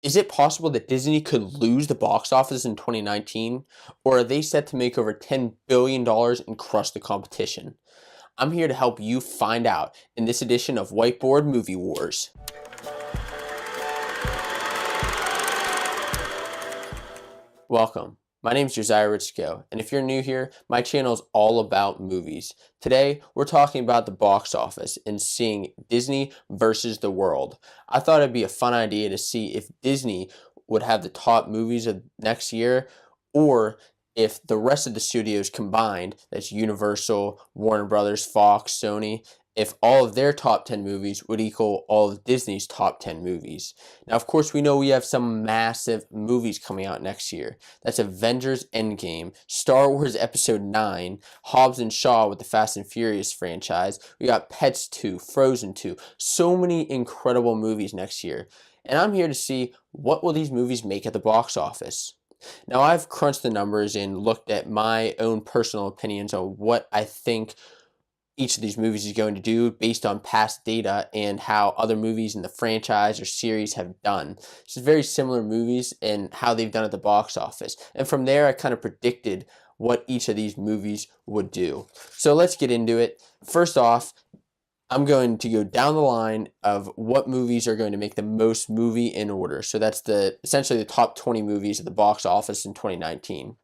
Is it possible that Disney could lose the box office in 2019, or are they set to make over $10 billion and crush the competition? I'm here to help you find out in this edition of Whiteboard Movie Wars. Welcome. My name is Josiah Hritsko, and if you're new here, my channel is all about movies. Today, we're talking about the box office and seeing Disney versus the world. I thought it'd be a fun idea to see if Disney would have the top movies of next year, or if the rest of the studios combined, that's Universal, Warner Brothers, Fox, Sony, if all of their top 10 movies would equal all of Disney's top 10 movies. Now, of course, we know we have some massive movies coming out next year. That's Avengers Endgame, Star Wars Episode 9, Hobbs and Shaw with the Fast and Furious franchise. We got Pets 2, Frozen 2, so many incredible movies next year. And I'm here to see what will these movies make at the box office. Now, I've crunched the numbers and looked at my own personal opinions on what I think each of these movies is going to do based on past data and how other movies in the franchise or series have done. It's very similar movies and how they've done at the box office. And from there, I kind of predicted what each of these movies would do. So let's get into it. First off, I'm going to go down the line of what movies are going to make the most movie in order. So that's essentially the top 20 movies at the box office in 2019.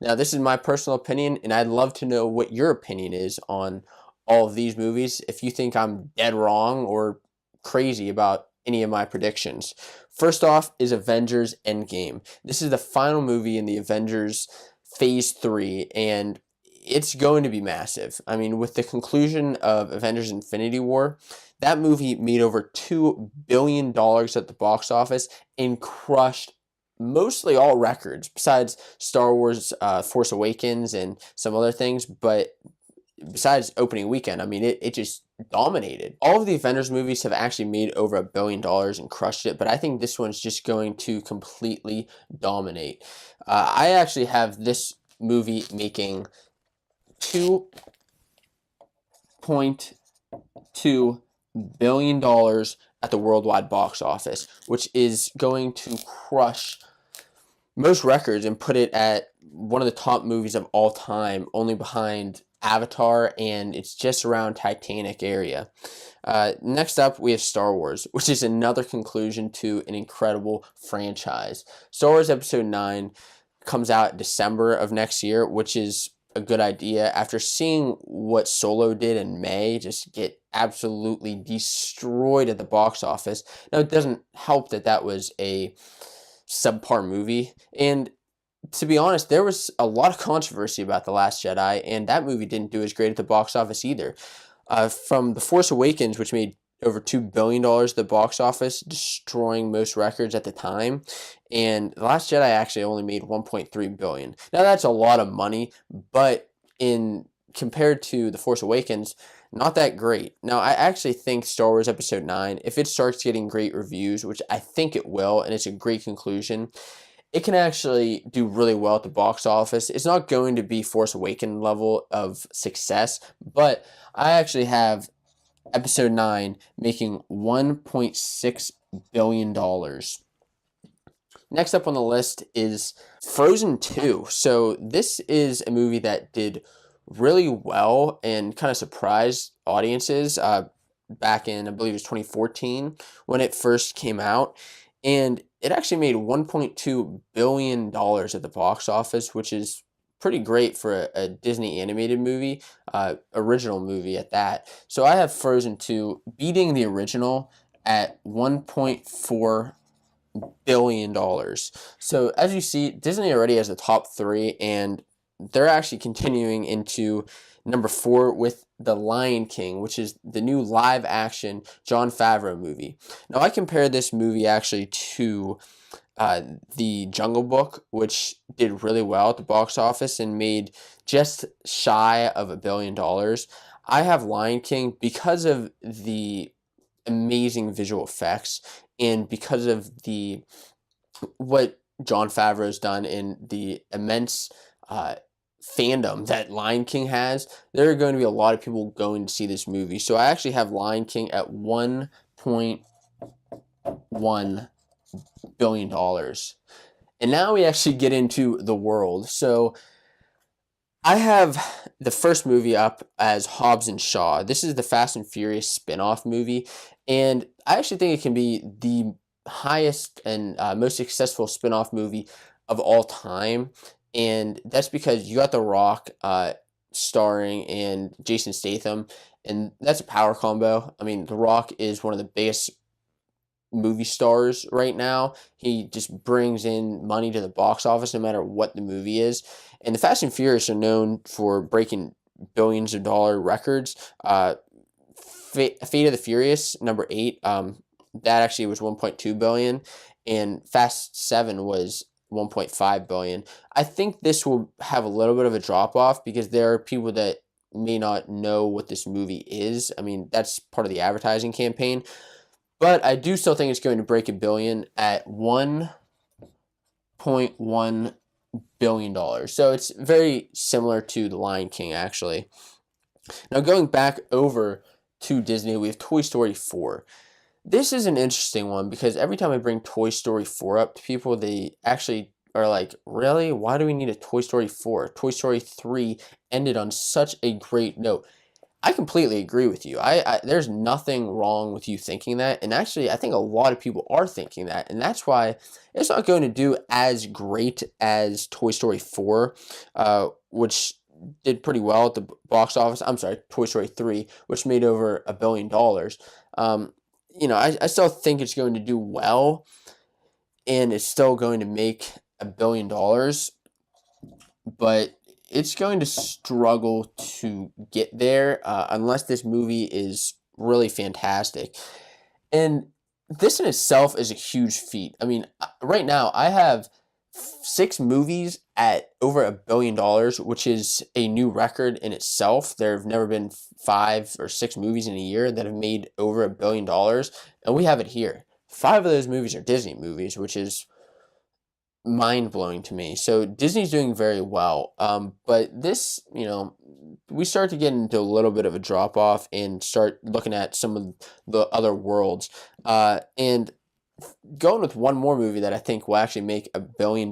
Now, this is my personal opinion, and I'd love to know what your opinion is on all of these movies, if you think I'm dead wrong or crazy about any of my predictions. First off is Avengers Endgame. This is the final movie in the Avengers Phase 3, and it's going to be massive. I mean, with the conclusion of Avengers Infinity War, that movie made over $2 billion at the box office and crushed mostly all records besides Star Wars Force Awakens and some other things, but besides opening weekend, I mean, it just dominated. All of the Avengers movies have actually made over $1 billion and crushed it, but I think this one's just going to completely dominate. I actually have this movie making $2.2 billion at the worldwide box office, which is going to crush most records and put it at one of the top movies of all time, only behind Avatar, and it's just around Titanic area. Next up, we have Star Wars, which is another conclusion to an incredible franchise. Star Wars Episode 9 comes out December of next year, which is a good idea. After seeing what Solo did in May, just get absolutely destroyed at the box office. Now, it doesn't help that that was a subpar movie, and to be honest, there was a lot of controversy about The Last Jedi, and that movie didn't do as great at the box office either. From The Force Awakens, which made over $2 billion at the box office, destroying most records at the time, and The Last Jedi actually only made $1.3 billion. Now, that's a lot of money, but compared to The Force Awakens, not that great. Now, I actually think Star Wars Episode 9, if it starts getting great reviews, which I think it will, and it's a great conclusion, it can actually do really well at the box office. It's not going to be Force Awakens level of success, but I actually have Episode 9 making $1.6 billion. Next up on the list is Frozen 2. So this is a movie that did really well and kind of surprised audiences back in, I believe it was 2014 when it first came out. And it actually made $1.2 billion at the box office, which is pretty great for a Disney animated movie, original movie at that. So I have Frozen 2 beating the original at $1.4 billion. So as you see, Disney already has the top 3, and they're actually continuing into number 4 with The Lion King, which is the new live action Jon Favreau movie. Now, I compared this movie actually to The Jungle Book, which did really well at the box office and made just shy of $1 billion. I have Lion King because of the amazing visual effects and because of what Jon Favreau's done in the immense fandom that Lion King has. There are going to be a lot of people going to see this movie. So I actually have Lion King at $1.1 billion. And now we actually get into the world. So I have the first movie up as Hobbs and Shaw. This is the Fast and Furious spin-off movie, and I actually think it can be the highest and most successful spin-off movie of all time. And that's because you got The Rock starring and Jason Statham, and that's a power combo. I mean, The Rock is one of the biggest movie stars right now. He just brings in money to the box office no matter what the movie is. And the Fast and Furious are known for breaking billions of dollar records. Fate of the Furious #8, that actually was 1.2 billion, and Fast 7 was 1.5 billion. I think this will have a little bit of a drop off because there are people that may not know what this movie is. I mean, that's part of the advertising campaign. But I do still think it's going to break a billion at $1.1 billion. So it's very similar to The Lion King, actually. Now, going back over to Disney, we have Toy Story 4. This is an interesting one because every time I bring Toy Story 4 up to people, they actually are like, really? Why do we need a Toy Story 4? Toy Story 3 ended on such a great note. I completely agree with you. There's nothing wrong with you thinking that, and actually I think a lot of people are thinking that, and that's why it's not going to do as great as Toy Story 4, which did pretty well at the box office. I'm sorry, Toy Story 3, which made over $1 billion. I still think it's going to do well, and it's still going to make $1 billion, but it's going to struggle to get there unless this movie is really fantastic. And this in itself is a huge feat. I mean, right now I have 6 movies at over $1 billion, which is a new record in itself. There have never been 5 or 6 movies in a year that have made over $1 billion, and we have it here. 5 of those movies are Disney movies, which is mind-blowing to me. So Disney's doing very well, but this, we start to get into a little bit of a drop-off and start looking at some of the other worlds, and going with one more movie that I think will actually make $1 billion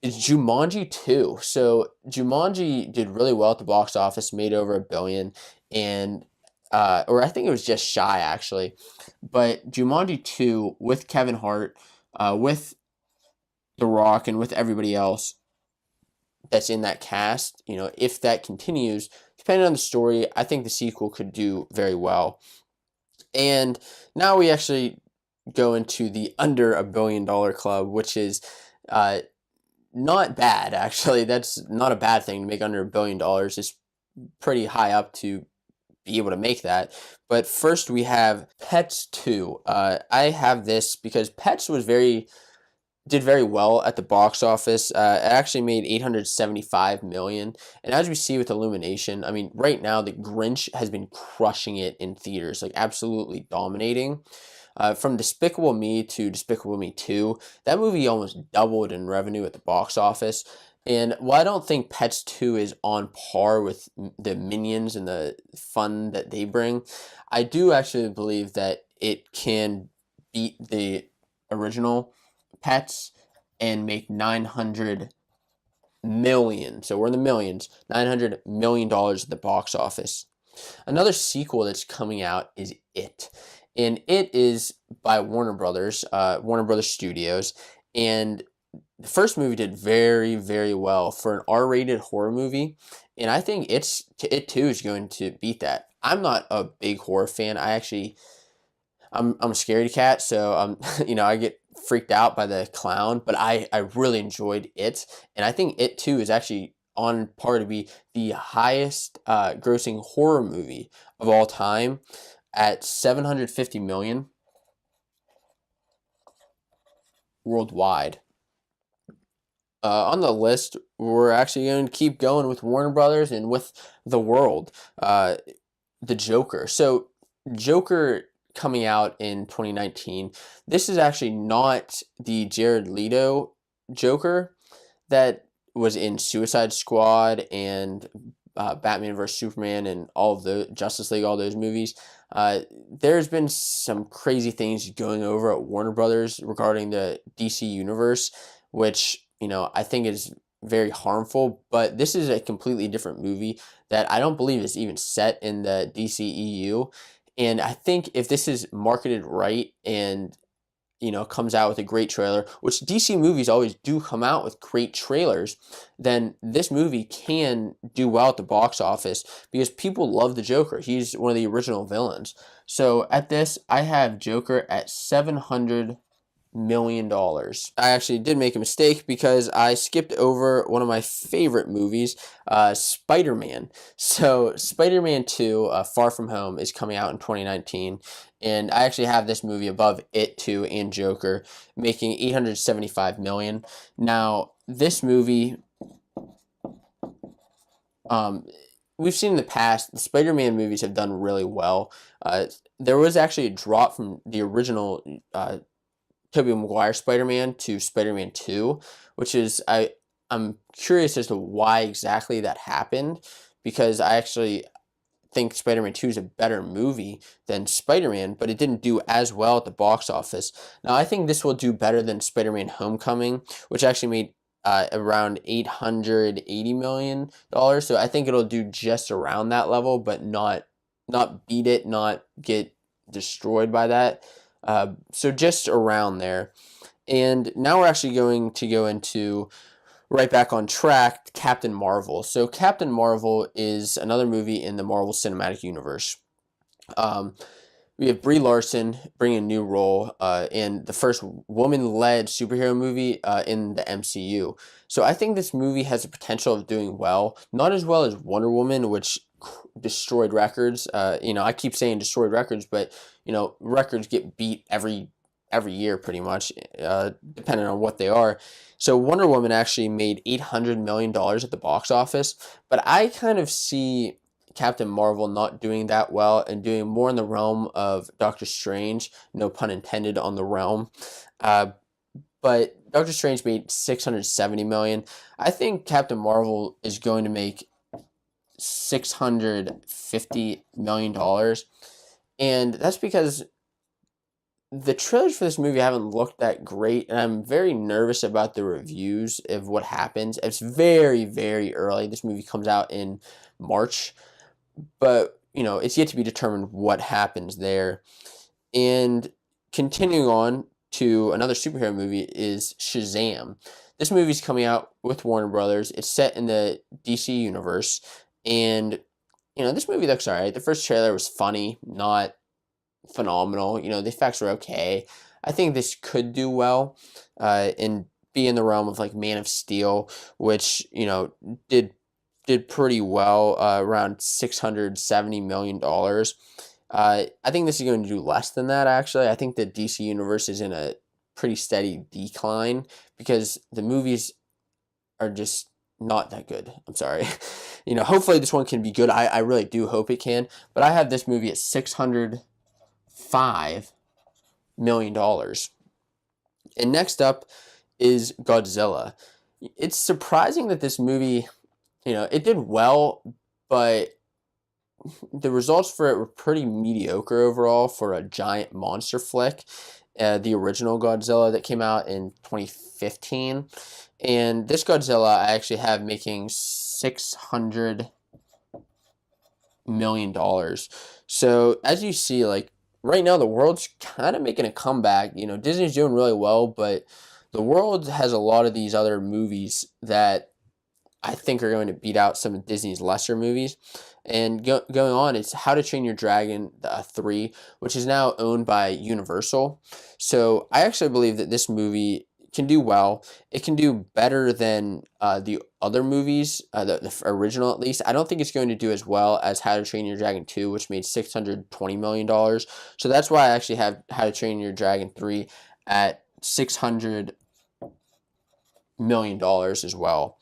is Jumanji 2. So Jumanji did really well at the box office, made over $1 billion, and or I think it was just shy actually, but Jumanji 2 with Kevin Hart, with The Rock, and with everybody else that's in that cast, if that continues, depending on the story, I think the sequel could do very well. And now we actually go into the under $1 billion club, which is not bad, actually. That's not a bad thing to make under $1 billion. It's pretty high up to be able to make that. But first we have Pets 2. I have this because Pets did very well at the box office. It actually made $875 million. And as we see with Illumination, I mean, right now the Grinch has been crushing it in theaters, like absolutely dominating. From Despicable Me to Despicable Me 2, that movie almost doubled in revenue at the box office. And while I don't think Pets 2 is on par with the Minions and the fun that they bring, I do actually believe that it can beat the original Pets and make $900 million. So we're in the millions, $900 million at the box office. Another sequel that's coming out is It. And It is by Warner Brothers Studios. And the first movie did very, very well for an R-rated horror movie. And I think It too is going to beat that. I'm not a big horror fan. I'm a scaredy cat, so I get freaked out by the clown, but I really enjoyed It, and I think It too is actually on par to be the highest grossing horror movie of all time at $750 million worldwide. On the list, we're actually going to keep going with Warner Brothers and with the world, the Joker. So Joker coming out in 2019. This is actually not the Jared Leto Joker that was in Suicide Squad and Batman vs Superman and all of the Justice League, all those movies. There's been some crazy things going over at Warner Brothers regarding the DC universe, which I think is very harmful. But this is a completely different movie that I don't believe is even set in the DCEU. And I think if this is marketed right and comes out with a great trailer, which DC movies always do come out with great trailers, then this movie can do well at the box office because people love the Joker. He's one of the original villains. So at this, I have Joker at $700 million. I actually did make a mistake because I skipped over one of my favorite movies, Spider-Man. So Spider-Man 2, Far From Home, is coming out in 2019. And I actually have this movie above It 2 and Joker, making $875 million. Now, this movie, we've seen in the past, the Spider-Man movies have done really well. There was actually a drop from the original Tobey Maguire Spider-Man to Spider-Man 2, which is, I'm curious as to why exactly that happened, because I actually think Spider-Man 2 is a better movie than Spider-Man, but it didn't do as well at the box office. Now, I think this will do better than Spider-Man Homecoming, which actually made around $880 million. So I think it'll do just around that level, but not beat it, not get destroyed by that. So just around there. And now we're actually going to go into, right back on track, Captain Marvel. So Captain Marvel is another movie in the Marvel Cinematic Universe. We have Brie Larson bringing a new role in the first woman-led superhero movie in the MCU. So I think this movie has the potential of doing well. Not as well as Wonder Woman, which destroyed records. I keep saying destroyed records, but records get beat every year pretty much, depending on what they are. So Wonder Woman actually made $800 million at the box office, but I kind of see Captain Marvel not doing that well and doing more in the realm of Doctor Strange, no pun intended on the realm. But Doctor Strange made $670 million. I think Captain Marvel is going to make $650 million. And that's because the trailers for this movie haven't looked that great, and I'm very nervous about the reviews of what happens. It's very, very early. This movie comes out in March, but, it's yet to be determined what happens there. And continuing on to another superhero movie is Shazam. This movie's coming out with Warner Brothers. It's set in the DC universe, and, this movie looks alright. The first trailer was funny, not phenomenal. The effects were okay. I think this could do well and be in the realm of like Man of Steel, which did pretty well, around $670 million. I think this is going to do less than that, actually. I think the DC universe is in a pretty steady decline because the movies are just not that good. I'm sorry. Hopefully this one can be good. I really do hope it can, but I have this movie at $605 million. And next up is Godzilla. It's surprising that this movie, it did well, but the results for it were pretty mediocre overall for a giant monster flick. The original Godzilla that came out in 2015. And this Godzilla I actually have making $600 million. So as you see, like, right now the world's kind of making a comeback. Disney's doing really well, but the world has a lot of these other movies that I think are going to beat out some of Disney's lesser movies. And going on, it's How to Train Your Dragon 3, which is now owned by Universal. So I actually believe that this movie can do well. It can do better than the other movies, the original at least. I don't think it's going to do as well as How to Train Your Dragon 2, which made $620 million. So that's why I actually have How to Train Your Dragon 3 at $600 million as well.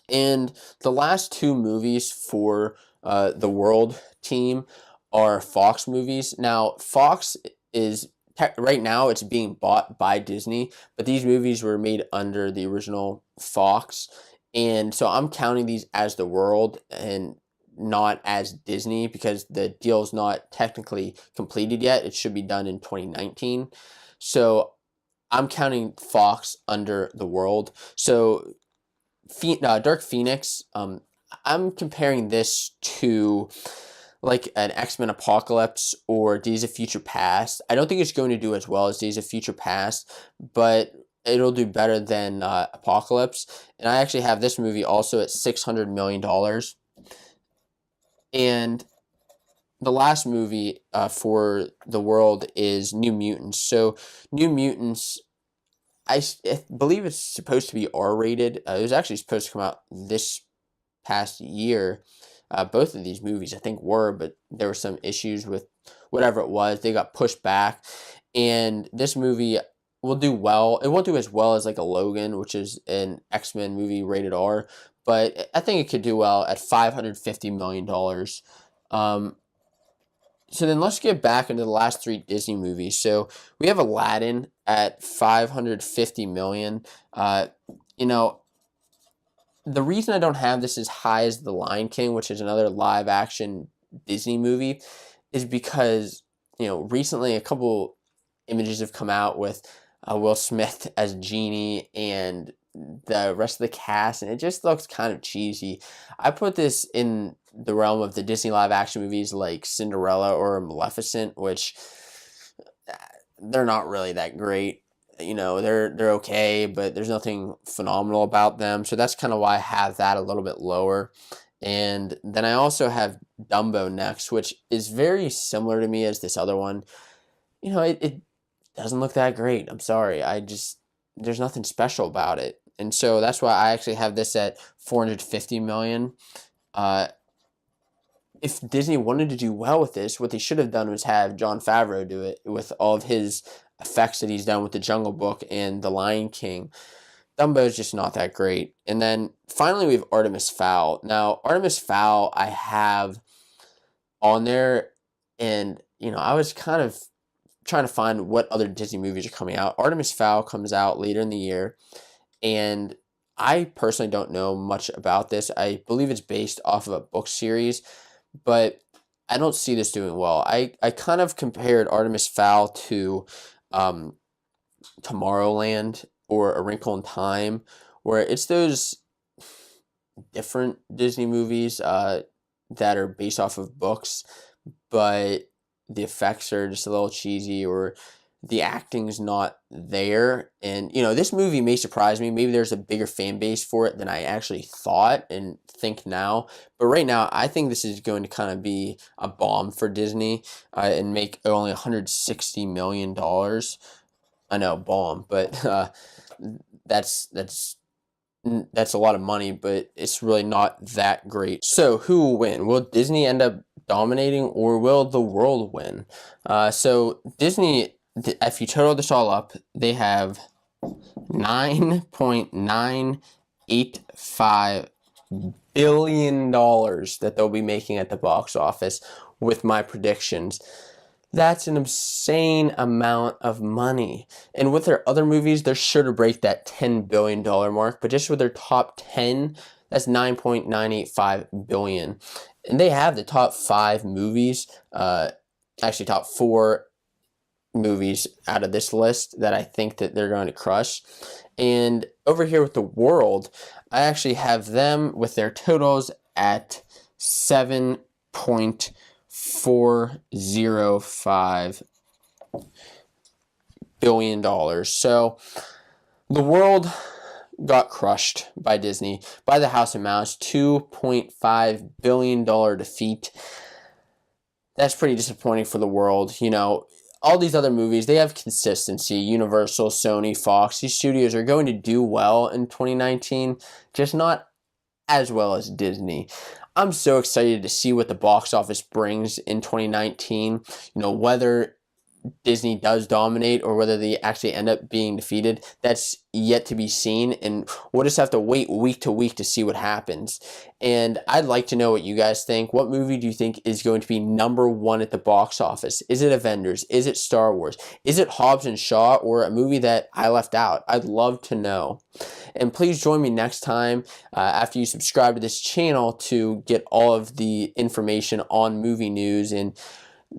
And the last two movies for the World team are Fox movies. Now, Fox is, right now, it's being bought by Disney, but these movies were made under the original Fox. And so I'm counting these as the world and not as Disney, because the deal's not technically completed yet. It should be done in 2019. So I'm counting Fox under the world. So Dark Phoenix, I'm comparing this to like an X-Men Apocalypse or Days of Future Past. I don't think it's going to do as well as Days of Future Past, but it'll do better than Apocalypse. And I actually have this movie also at $600 million. And the last movie for the world is New Mutants. So New Mutants, I believe it's supposed to be R-rated. It was actually supposed to come out this past year. Both of these movies, I think, were, but there were some issues with whatever it was. They got pushed back. And this movie will do well. It won't do as well as like a Logan, which is an X-Men movie rated R, but I think it could do well at $550 million. So then let's get back into the last three Disney movies. So we have Aladdin at $550 million. You know, the reason I don't have this as high as The Lion King, which is another live action Disney movie, is because, you know, recently a couple images have come out with Will Smith as Genie and the rest of the cast, and it just looks kind of cheesy. I put this in the realm of the Disney live action movies like Cinderella or Maleficent, which they're not really that great. You know, they're okay, but there's nothing phenomenal about them. So that's kind of why I have that a little bit lower. And then I also have Dumbo next, which is very similar to me as this other one. You know, it doesn't look that great. I'm sorry. There's nothing special about it. And so that's why I actually have this at $450 million. If Disney wanted to do well with this, what they should have done was have Jon Favreau do it with all of his effects that he's done with The Jungle Book and The Lion King. Dumbo is just not that great. And then finally we have Artemis Fowl. Now, Artemis Fowl I have on there, and, you know, I was kind of trying to find what other Disney movies are coming out. Artemis Fowl comes out later in the year, and I personally don't know much about this. I believe it's based off of a book series, but I don't see this doing well. I kind of compared Artemis Fowl to Tomorrowland or A Wrinkle in Time, where it's those different Disney movies that are based off of books, but the effects are just a little cheesy, or the acting's not there. And, you know, this movie may surprise me. Maybe there's a bigger fan base for it than I actually thought and think now. But right now, I think this is going to kind of be a bomb for Disney and make only $160 million. I know, bomb, but that's a lot of money, but it's really not that great. So who will win? Will Disney end up dominating, or will the world win? So Disney, if you total this all up, they have $9.985 billion that they'll be making at the box office with my predictions. That's an insane amount of money. And with their other movies, they're sure to break that $10 billion mark. But just with their top 10, that's $9.985 billion. And they have the top 5 movies, actually top 4 movies out of this list that I think that they're going to crush. And over here with the world, I actually have them with their totals at $7.405 billion. So the world got crushed by Disney, by the House of Mouse, $2.5 billion defeat. That's pretty disappointing for the world. You know, all these other movies, they have consistency. Universal, Sony, Fox, these studios are going to do well in 2019, just not as well as Disney. I'm so excited to see what the box office brings in 2019. You know, whether Disney does dominate or whether they actually end up being defeated, that's yet to be seen, and we'll just have to wait week to week to see what happens. And I'd like to know what you guys think. What movie do you think is going to be number 1 at the box office? Is it Avengers? Is it Star Wars? Is it Hobbs and Shaw, or a movie that I left out? I'd love to know. And please join me next time after you subscribe to this channel to get all of the information on movie news and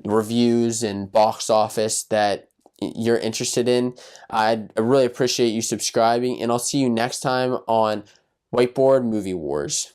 reviews and box office that you're interested in. I really appreciate you subscribing, and I'll see you next time on Whiteboard Movie Wars.